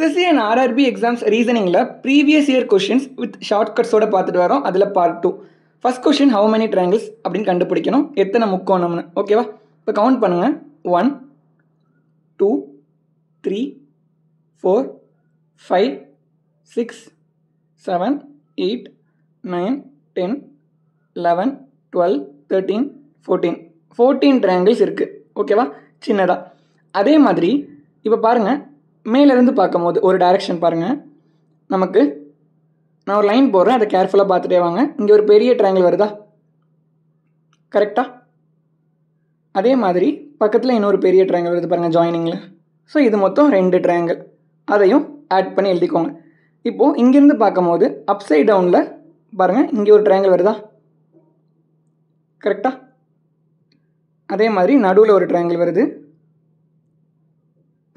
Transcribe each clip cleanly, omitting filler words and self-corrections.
SSC and RRB exams reasoningல previous year questions with shortcuts ஓட பார்த்துட்டு வரோம். அதில் part 2. First question, how many triangles அப்படின்னு கண்டுபிடிக்கணும், எத்தனை முக்கோணம்னு. ஓகேவா? இப்போ கவுண்ட் பண்ணுங்க. 1 2 3 4 5 6 7 8 9 10 11 12 13 14 14 triangles இருக்கு. ஓகேவா? சின்னதா. அதே மாதிரி இப்போ பாருங்க, மேலேருந்து பார்க்கும் போது ஒரு டைரக்ஷன் பாருங்கள். நமக்கு நான் ஒரு லைன் போடுறேன், அதை கேர்ஃபுல்லாக பார்த்துட்டே வாங்க. இங்கே ஒரு பெரிய ட்ரையாங்கிள் வருதா? கரெக்டாக. அதே மாதிரி பக்கத்தில் இன்னொரு பெரிய ட்ரையாங்கிள் வருது பாருங்கள், ஜாயினிங்கில். ஸோ இது மொத்தம் 2 ட்ரையாங்கிள். அதையும் ஆட் பண்ணி எழுதிக்கோங்க. இப்போது இங்கேருந்து பார்க்கும் போது அப்சைட் டவுனில் பாருங்கள், இங்கே ஒரு ட்ரையாங்கிள் வருதா? கரெக்டாக. அதே மாதிரி நடுவில் ஒரு ட்ரையாங்கிள் வருது,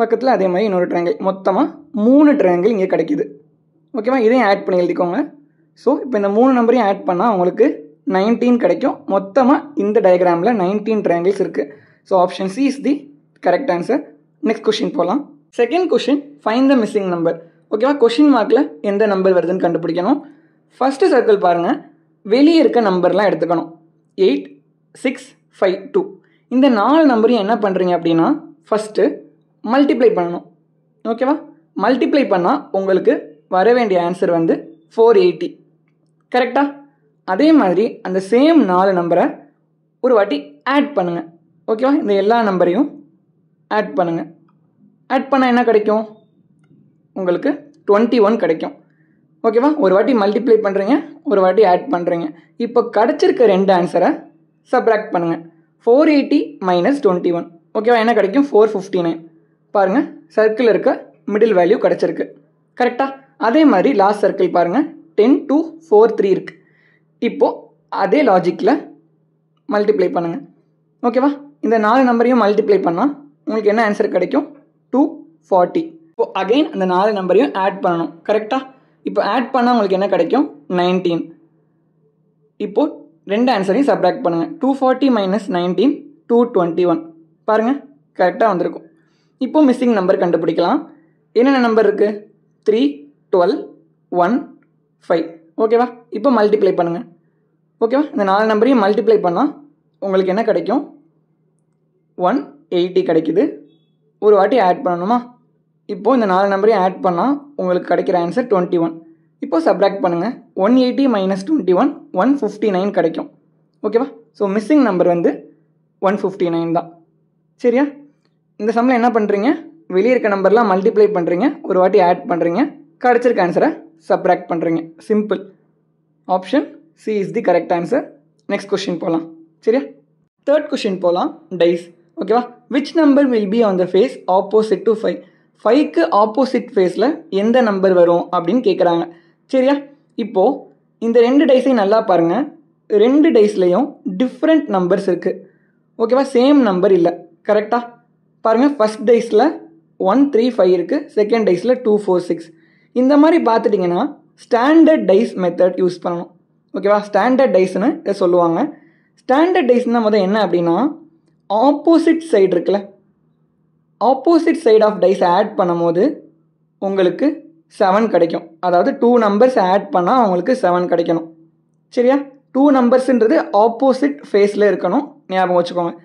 பக்கத்தில் அதே மாதிரி இன்னொரு ட்ரையாங்கிள். மொத்தமாக 3 ட்ரையாங்கிள் இங்கே கிடைக்கிது. ஓகேவா? இதையும் ஆட் பண்ணி எழுதிக்கோங்க. ஸோ இப்போ இந்த 3 நம்பரையும் ஆட் பண்ணால் உங்களுக்கு 19 கிடைக்கும். மொத்தமாக இந்த டயக்ராமில் 19 ட்ரையாங்கிள்ஸ் இருக்குது. So option C is the correct answer. Next question போகலாம். Second question, find the missing number. ஓகேவா? கொஷின் மார்க்கில் எந்த நம்பர் வருதுன்னு கண்டுபிடிக்கணும். ஃபஸ்ட்டு சர்க்கிள் பாருங்கள், வெளியே இருக்க நம்பர்லாம் எடுத்துக்கணும். 8 6 5 2 இந்த 4 நம்பரையும் என்ன பண்ணுறீங்க அப்படின்னா, ஃபஸ்ட்டு மல்டிப்ளை பண்ணணும். ஓகேவா? மல்டிப்ளை பண்ணால் உங்களுக்கு வர வேண்டிய ஆன்சர் வந்து 480. கரெக்டாக? அதே மாதிரி அந்த சேம் 4 நம்பரை ஒரு வாட்டி ஆட் பண்ணுங்கள். ஓகேவா? இந்த எல்லா நம்பரையும் ஆட் பண்ணுங்கள். ஆட் பண்ணால் என்ன கிடைக்கும்? உங்களுக்கு 21 கிடைக்கும். ஓகேவா? ஒரு வாட்டி மல்டிப்ளை பண்ணுறீங்க, ஒரு வாட்டி ஆட் பண்ணுறீங்க. இப்போ கிடச்சிருக்க 2 ஆன்சரை சப்ராக்ட் பண்ணுங்கள். 480 மைனஸ் 21. ஓகேவா? என்ன கிடைக்கும்? 459. பாருங்கள், சர்க்கிள் இருக்க மிடில் வேல்யூ கிடச்சிருக்கு. கரெக்டாக? அதே மாதிரி லாஸ்ட் சர்க்கிள் பாருங்கள், 10 2 4 3 இருக்குது. இப்போது அதே லாஜிக்கில் மல்டிப்ளை பண்ணுங்கள். ஓகேவா? இந்த 4 நம்பரையும் மல்டிப்ளை பண்ணால் உங்களுக்கு என்ன ஆன்சர் கிடைக்கும்? 240. இப்போது அகெயின் அந்த 4 நம்பரையும் ஆட் பண்ணணும். கரெக்டாக? இப்போ ஆட் பண்ணால் உங்களுக்கு என்ன கிடைக்கும்? 19. இப்போது 2 ஆன்சரையும் சப்ராக்ட் பண்ணுங்கள். 240 மைனஸ் 19 221. பாருங்கள், கரெக்டாக வந்திருக்கும். இப்போது மிஸ்ஸிங் நம்பர் கண்டுபிடிக்கலாம். என்னென்ன நம்பர் இருக்குது? 3 12 1 5. ஓகேவா? இப்போ மல்டிப்ளை பண்ணுங்கள். ஓகேவா? இந்த 4 நம்பரையும் மல்டிப்ளை பண்ணால் உங்களுக்கு என்ன கிடைக்கும்? 180 கிடைக்குது. ஒரு வாட்டி ஆட் பண்ணணுமா? இப்போது இந்த 4 நம்பரையும் ஆட் பண்ணால் உங்களுக்கு கிடைக்கிற ஆன்சர் 21. இப்போது சப்ராக்ட் பண்ணுங்கள். 180 மைனஸ் 21 159 கிடைக்கும். ஓகேவா? ஸோ மிஸ்ஸிங் நம்பர் வந்து 159 தான். சரியா? இந்த சம்மில் என்ன பண்ணுறீங்க? வெளியே இருக்க நம்பர்லாம் மல்டிப்ளை பண்ணுறீங்க, ஒரு வாட்டி ஆட் பண்ணுறீங்க, கிடச்சிருக்க ஆன்சரை சப்ராக்ட் பண்ணுறீங்க. Simple. Option C is the correct answer. Next question போகலாம். சரியா? தேர்ட் கொஷின் போகலாம். டைஸ். ஓகேவா? Which number will be on the face opposite to 5? 5க்கு ஆப்போசிட் ஃபேஸில் எந்த நம்பர் வரும் அப்படின்னு கேட்குறாங்க. சரியா? இப்போது இந்த 2 டைஸையும் நல்லா பாருங்கள். 2 டைஸ்லேயும் டிஃப்ரெண்ட் நம்பர்ஸ் இருக்குது. ஓகேவா? சேம் நம்பர் இல்லை. கரெக்டாக? பாருங்கள், ஃபஸ்ட் டைஸில் 1 3 5 இருக்குது, செகண்ட் டைஸில் 2 4 6. இந்த மாதிரி பார்த்துட்டிங்கன்னா ஸ்டாண்டர்ட் டைஸ் மெத்தட் யூஸ் பண்ணணும். ஓகேவா? ஸ்டாண்டர்ட் டைஸ்னு இதை சொல்லுவாங்க. ஸ்டாண்டர்ட் டைஸ்னால் முதல் என்ன அப்படின்னா, ஆப்போசிட் சைடு இருக்குல்ல, opposite side of dice add பண்ணும் போது உங்களுக்கு 7 கிடைக்கும். அதாவது 2 நம்பர்ஸ் ஆட் பண்ணால் உங்களுக்கு 7 கிடைக்கணும். சரியா? 2 நம்பர்ஸுன்றது ஆப்போசிட் ஃபேஸில் இருக்கணும், ஞாபகம் வச்சுக்கோங்க.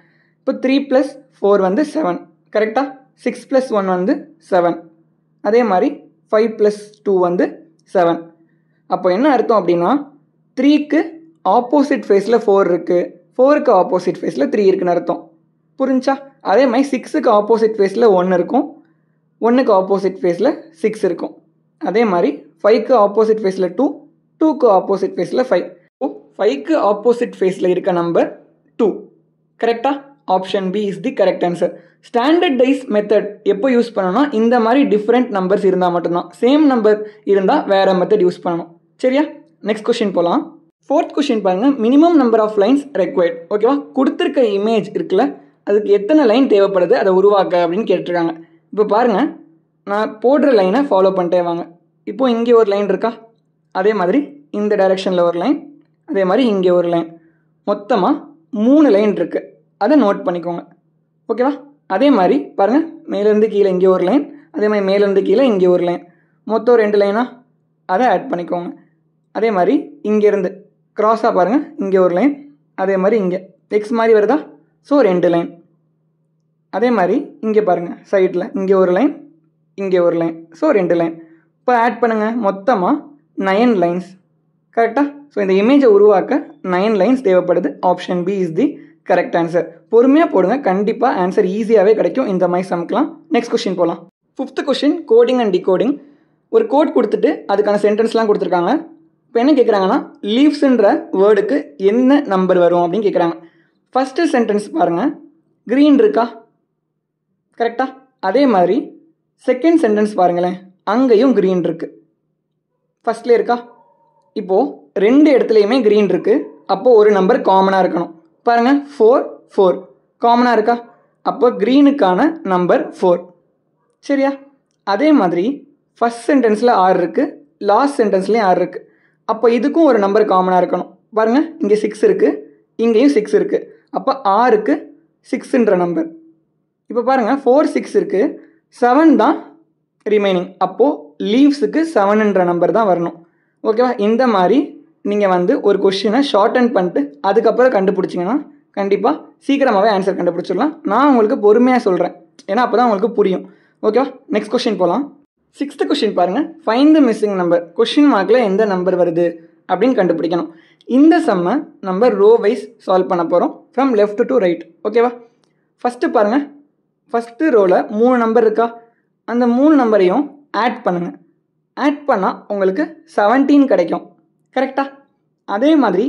இப்போ 3 + 4 வந்து 7. கரெக்டாக? 6 + 1 வந்து 7. அதே மாதிரி 5 + 2 வந்து 7. அப்போ என்ன அர்த்தம் அப்படின்னா, 3க்கு ஆப்போசிட் ஃபேஸில் 4 இருக்குது, 4க்கு ஆப்போசிட் ஃபேஸில் 3 இருக்குன்னு அர்த்தம். புரிஞ்சா? அதே மாதிரி 6க்கு ஆப்போசிட் ஃபேஸில் 1 இருக்கும், 1க்கு ஆப்போசிட் ஃபேஸில் 6 இருக்கும். அதே மாதிரி 5க்கு ஆப்போசிட் ஃபேஸில் 2, 2க்கு ஆப்போசிட் ஃபேஸில் 5. 5க்கு ஆப்போசிட் ஃபேஸில் இருக்க நம்பர் 2. கரெக்டாக? Option B is the correct answer. Standard dice method எப்போ யூஸ் பண்ணணும்னா, இந்த மாதிரி டிஃப்ரெண்ட் நம்பர்ஸ் இருந்தால் மட்டும்தான். சேம் நம்பர் இருந்தால் வேறு மெத்தட் யூஸ் பண்ணணும். சரியா? நெக்ஸ்ட் கொஷின் போகலாம். ஃபோர்த் கொஷின் பாருங்கள், minimum number of lines required. ஓகேவா? கொடுத்துருக்க இமேஜ் இருக்குல்ல, அதுக்கு எத்தனை லைன் தேவைப்படுது அதை உருவாக்க அப்படின்னு கேட்டிருக்காங்க. இப்போ பாருங்கள், நான் போடுற லைனை ஃபாலோ பண்ணிட்டே வாங்க. இப்போது இங்கே ஒரு லைன் இருக்கா? அதே மாதிரி இந்த டைரெக்ஷனில் ஒரு லைன், அதே மாதிரி இங்கே ஒரு லைன். மொத்தமாக 3 லைன் இருக்குது. அதை நோட் பண்ணிக்கோங்க. ஓகேவா? அதே மாதிரி பாருங்கள், மேலேருந்து கீழே இங்கே ஒரு லைன், அதே மாதிரி மேலேருந்து கீழே இங்கே ஒரு லைன், மொத்தம் 2 லைனாக அதை ஆட் பண்ணிக்கோங்க. அதே மாதிரி இங்கேருந்து க்ராஸாக பாருங்கள், இங்கே ஒரு லைன், அதே மாதிரி இங்கே எக்ஸ் மாதிரி வருதா, ஸோ 2 லைன். அதே மாதிரி இங்கே பாருங்கள் சைடில் இங்கே ஒரு லைன், இங்கே ஒரு லைன், ஸோ 2 லைன். இப்போ ஆட் பண்ணுங்கள், மொத்தமாக 9 லைன்ஸ். கரெக்டாக? ஸோ இந்த இமேஜை உருவாக்க 9 லைன்ஸ் தேவைப்படுது. Option B is the correct answer. பொறுமையாக போடுங்க, கண்டிப்பாக ஆன்சர் ஈஸியாகவே கிடைக்கும் இந்த மாதிரி சம்க்கலாம். நெக்ஸ்ட் கொஸ்டின் போகலாம். 5th question coding and decoding. ஒரு கோட் கொடுத்துட்டு அதுக்கான சென்டென்ஸ்லாம் கொடுத்துருக்காங்க. இப்போ என்ன கேட்குறாங்கன்னா, லீவ்ஸுன்ற வேர்டுக்கு என்ன நம்பர் வரும் அப்படின்னு கேட்குறாங்க. ஃபஸ்ட்டு சென்டென்ஸ் பாருங்கள், க்ரீன் இருக்கா? கரெக்டாக? அதே மாதிரி செகண்ட் சென்டென்ஸ் பாருங்களேன், அங்கேயும் க்ரீன் இருக்குது. ஃபஸ்ட்லேயே இருக்கா? இப்போது 2 இடத்துலையுமே க்ரீன் இருக்குது. அப்போது ஒரு நம்பர் காமனாக இருக்கணும். பாருங்கள், 4 4 காமனாக இருக்கா? அப்போ க்ரீனுக்கான நம்பர் 4. சரியா? அதே மாதிரி ஃபஸ்ட் சென்டென்ஸில் 6 இருக்குது, லாஸ்ட் சென்டென்ஸ்லேயும் 6 இருக்குது. அப்போ இதுக்கும் ஒரு நம்பர் காமனாக இருக்கணும். பாருங்கள், இங்கே 6 இருக்குது, இங்கேயும் 6 இருக்குது. அப்போ 6க்கு 6ன்ற நம்பர். இப்போ பாருங்கள், 4 6 இருக்குது, 7 தான் ரிமைனிங். அப்போது லீவ்ஸுக்கு 7ன்ற நம்பர் தான் வரணும். ஓகேவா? இந்த மாதிரி நீங்கள் வந்து ஒரு கொஷினை ஷார்ட்டன் பண்ணிட்டு அதுக்கப்புறம் கண்டுபிடிச்சிங்கன்னா கண்டிப்பாக சீக்கிரமாகவே ஆன்சர் கண்டுபிடிச்சிடலாம். நான் உங்களுக்கு பொறுமையாக சொல்கிறேன், ஏன்னா அப்போ தான் உங்களுக்கு புரியும். ஓகேவா? நெக்ஸ்ட் கொஸ்டின் போகலாம். 6th கொஸ்டின் பாருங்கள், find the missing number. Question மார்க்கில் எந்த நம்பர் வருது அப்படின்னு கண்டுபிடிக்கணும். இந்த சம்மை நம்ம ரோ வைஸ் சால்வ் பண்ண போகிறோம், ஃப்ரம் லெஃப்ட் டு ரைட். ஓகேவா? ஃபஸ்ட்டு பாருங்கள், ஃபஸ்ட்டு ரோவில் 3 நம்பர் இருக்கா? அந்த 3 நம்பரையும் ஆட் பண்ணுங்கள். ஆட் பண்ணால் உங்களுக்கு 17 கிடைக்கும். கரெக்டாக? அதே மாதிரி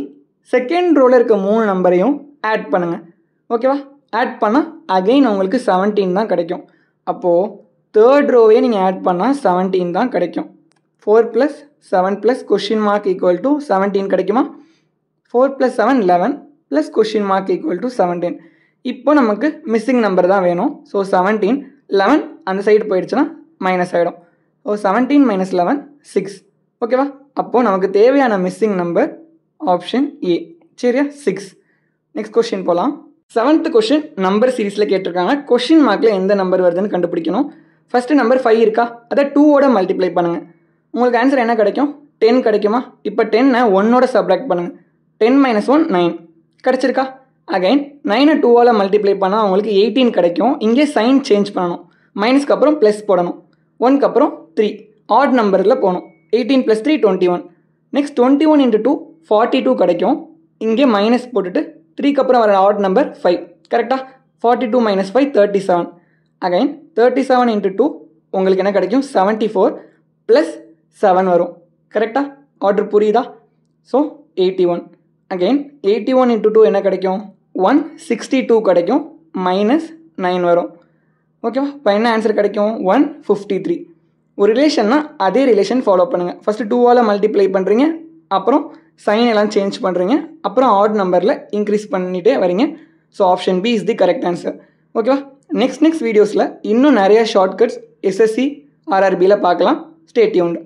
செகண்ட் ரோவில் இருக்க 3 நம்பரையும் ஆட் பண்ணுங்கள். ஓகேவா? ஆட் பண்ணால் அகெயின் உங்களுக்கு 17 தான் கிடைக்கும். அப்போது தேர்ட் ரோவே நீங்கள் ஆட் பண்ணால் 17 தான் கிடைக்கும். 4 + 7 + கொஷின் மார்க் ஈக்குவல் டு 17 கிடைக்குமா? 4 + 7 11 + கொஷின் மார்க் ஈக்குவல் டு 17. இப்போ நமக்கு மிஸ்ஸிங் நம்பர் தான் வேணும். ஸோ 17 11 அந்த சைடு போயிடுச்சுன்னா மைனஸ் ஆகிடும். ஸோ 17 - 11 6. ஓகேவா? அப்போது நமக்கு தேவையான மிஸ்ஸிங் நம்பர் ஆப்ஷன் ஏ. சரியா? 6. நெக்ஸ்ட் கொஸ்டின் போகலாம். 7th கொஸ்டின் நம்பர் சீரீஸில் கேட்டிருக்காங்க. கொஷின் மார்க்கில் எந்த நம்பர் வருதுன்னு கண்டுபிடிக்கணும். ஃபஸ்ட்டு நம்பர் 5 இருக்கா? அதை 2ஓட மல்டிப்ளை பண்ணுங்கள். உங்களுக்கு ஆன்சர் என்ன கிடைக்கும்? 10 கிடைக்குமா? இப்போ 10ஐ 1ஓட சப்ராக்ட் பண்ணுங்கள். 10 - 1 9 கிடச்சிருக்கா? அகைன் 9ஐ 2ஆல் மல்டிப்ளை பண்ணால் உங்களுக்கு 18 கிடைக்கும். இங்கே சைன் சேஞ்ச் பண்ணணும். மைனஸ்க்கு அப்புறம் ப்ளஸ் போடணும். 1க்கு அப்புறம் 3 ஆட் நம்பரில் போகணும். 18 + 3 21. நெக்ஸ்ட் 21 × 2 42 கிடைக்கும். இங்கே மைனஸ் போட்டுட்டு 3க்கு அப்புறம் வர ஆட் நம்பர் 5. கரெக்டாக? 42 - 5 37. அகைன் 37 × 2 உங்களுக்கு என்ன கிடைக்கும்? 74 + 7 வரும். கரெக்டாக? ஆர்டர் புரியுதா? ஸோ 81. அகைன் 81 × 2 என்ன கிடைக்கும்? 162 கிடைக்கும். -9 வரும். ஓகேவா? இப்போ என்ன ஆன்சர் கிடைக்கும்? 153. ஒரு ரிலேஷன்னா அதே ரிலேஷன் ஃபாலோ பண்ணுங்கள். ஃபஸ்ட்டு 2ஆல் மல்டிப்ளை பண்ணுறீங்க, அப்புறம் சைன் எல்லாம் சேஞ்ச் பண்ணுறீங்க, அப்புறம் ஆட் நம்பரில் இன்க்ரீஸ் பண்ணிகிட்டே வரீங்க. So option B is the correct answer. ஓகேவா? நெக்ஸ்ட் வீடியோஸில் இன்னும் நிறைய ஷார்ட்கட்ஸ் எஸ்எஸ்சி RRBயில் பார்க்கலாம். Stay tuned.